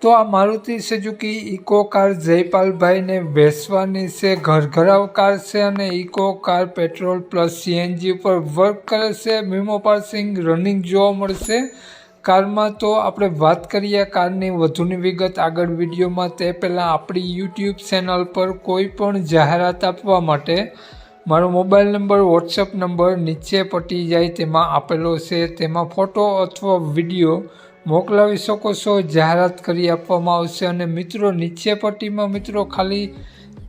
તો આ Maruti Suzuki Eeco car જયપાલભાઈને વેચવાની છે। ઘરઘરાવ કાર છે અને Eeco car petrol plus CNG ઉપર વર્ક કરે છે। મીમો પાસિંગ રનિંગ જોવા મળશે કારમાં। તો આપણે વાત કરીએ કારની વધુની વિગત આગળ વિડીયોમાં, તે પહેલાં આપણી યુટ્યુબ ચેનલ પર કોઈ પણ જાહેરાત આપવા માટે મારો મોબાઈલ નંબર, વોટ્સઅપ નંબર નીચે પટી જાય તેમાં આપેલો છે, તેમાં ફોટો અથવા વિડીયો મોકલાવી શકો છો। જાહેરાત કરી આપવામાં આવશે। અને મિત્રો નીચે પટ્ટીમાં મિત્રો ખાલી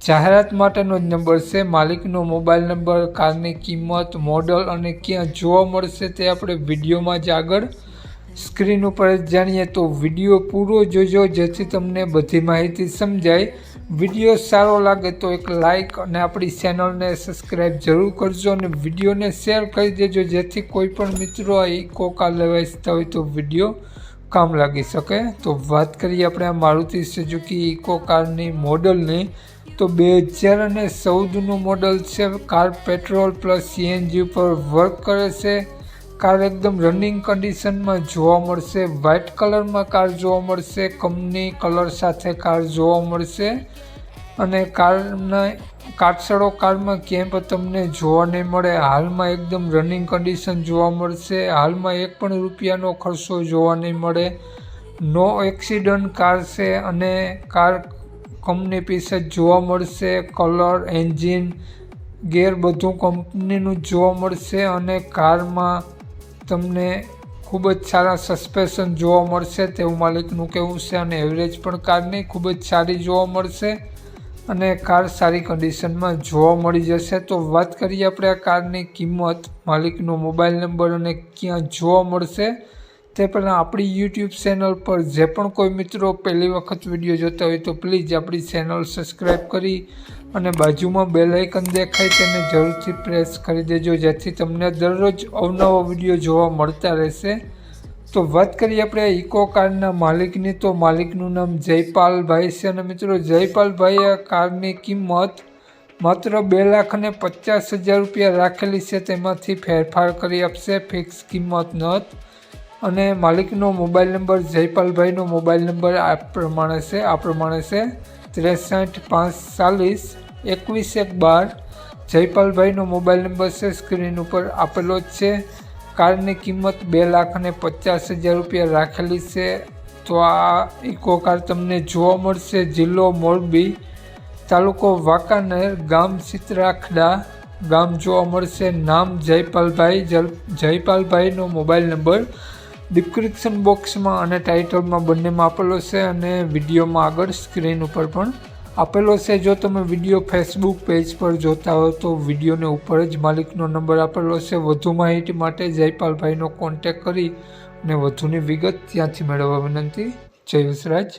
જાહેરાત માટેનો જ નંબર છે, માલિકનો મોબાઈલ નંબર, કારની કિંમત, મોડલ અને ક્યાં જોવા મળશે તે આપણે વિડીયોમાં જ આગળ સ્ક્રીન ઉપર જ જાણીએ। તો વિડીયો પૂરો જોજો જેથી તમને બધી માહિતી સમજાય। વિડીયો સારો લાગે તો એક લાઇક અને આપણી ચેનલને સબસ્ક્રાઈબ જરૂર કરજો અને વિડીયોને શેર કરી દેજો જેથી કોઈ પણ મિત્રો આ ઇકો કાર લેવા ઈચ્છતા હોય તો વિડીયો કામ લાગી શકે। તો વાત કરીએ આપણે આ મારુતિ સુઝુકી ઇકો કારની મોડલની, તો 2014નું મોડલ છે। કાર પેટ્રોલ પ્લસ સીએનજી ઉપર વર્ક કરે છે। કાર એકદમ રનિંગ કન્ડિશનમાં જોવા મળશે। વ્હાઇટ કલરમાં કાર જોવા મળશે, કંપની કલર સાથે કાર જોવા મળશે અને કારના કાચળો કારમાં ક્યાંય પણ તમને જોવા નહીં મળે। હાલમાં એકદમ રનિંગ કન્ડિશન જોવા મળશે। હાલમાં એક પણ રૂપિયાનો ખર્ચો જોવા નહીં મળે। નો એક્સિડન્ટ કાર છે અને કાર કંપની પીસ જ જોવા મળશે। કલર, એન્જિન, ગેર બધું કંપનીનું જોવા મળશે અને કારમાં તમને ખૂબ જ સારા સસ્પેન્શન જોવા મળશે તેવું માલિકનું કહેવું છે અને એવરેજ પણ કારની ખૂબ જ સારી જોવા મળશે અને કાર સારી કન્ડિશનમાં જોવા મળી જશે। તો વાત કરીએ આપણે આ કારની કિંમત, માલિકનો મોબાઈલ નંબર અને ક્યાં જોવા મળશે તે પહેલાં આપણી યુટ્યુબ ચેનલ પર જે પણ કોઈ મિત્રો પહેલી વખત વિડીયો જોતા હોય તો પ્લીઝ આપણી ચેનલ સબસ્ક્રાઈબ કરી અને બાજુમાં બેલ આઇકન દેખાય તેને જરૂરથી પ્રેસ કરી દેજો જેથી તમને દરરોજ અવનવા વિડીયો જોવા મળતા રહેશે। તો વાત કરીએ આપણે ઇકો કારના માલિકની, તો માલિકનું નામ જયપાલભાઈ છે અને મિત્રો જયપાલભાઈએ આ કારની કિંમત માત્ર 2,50,000 રૂપિયા રાખેલી છે, તેમાંથી ફેરફાર કરી આપશે, ફિક્સ કિંમત નથી। અને માલિકનો મોબાઈલ નંબર, જયપાલભાઈનો મોબાઈલ નંબર આ પ્રમાણે છે 63 540 21 112। જયપાલભાઈનો મોબાઈલ નંબર છે સ્ક્રીન ઉપર આપેલો જ છે। કારની કિંમત 2,50,000 રૂપિયા રાખેલી છે। તો આ ઇકો કાર તમને જોવા મળશે જિલ્લો મોરબી, તાલુકો વાંકાનેર, ગામ ચિત્રાખડા ગામ જોવા મળશે। નામ જયપાલભાઈનો મોબાઈલ નંબર ડિસ્ક્રિપ્શન બોક્સમાં અને ટાઇટલમાં બંનેમાં આપેલો છે અને વિડીયોમાં આગળ સ્ક્રીન ઉપર પણ આપેલો છે। જો તમે વિડીયો ફેસબુક પેજ પર જોતા હો તો વિડીયોને ઉપર જ માલિકનો નંબર આપેલો છે। વધુ માહિતી માટે જયપાલભાઈનો કોન્ટેક કરી અને વધુની વિગત ત્યાંથી મેળવવા વિનંતી। જય વસરાજ।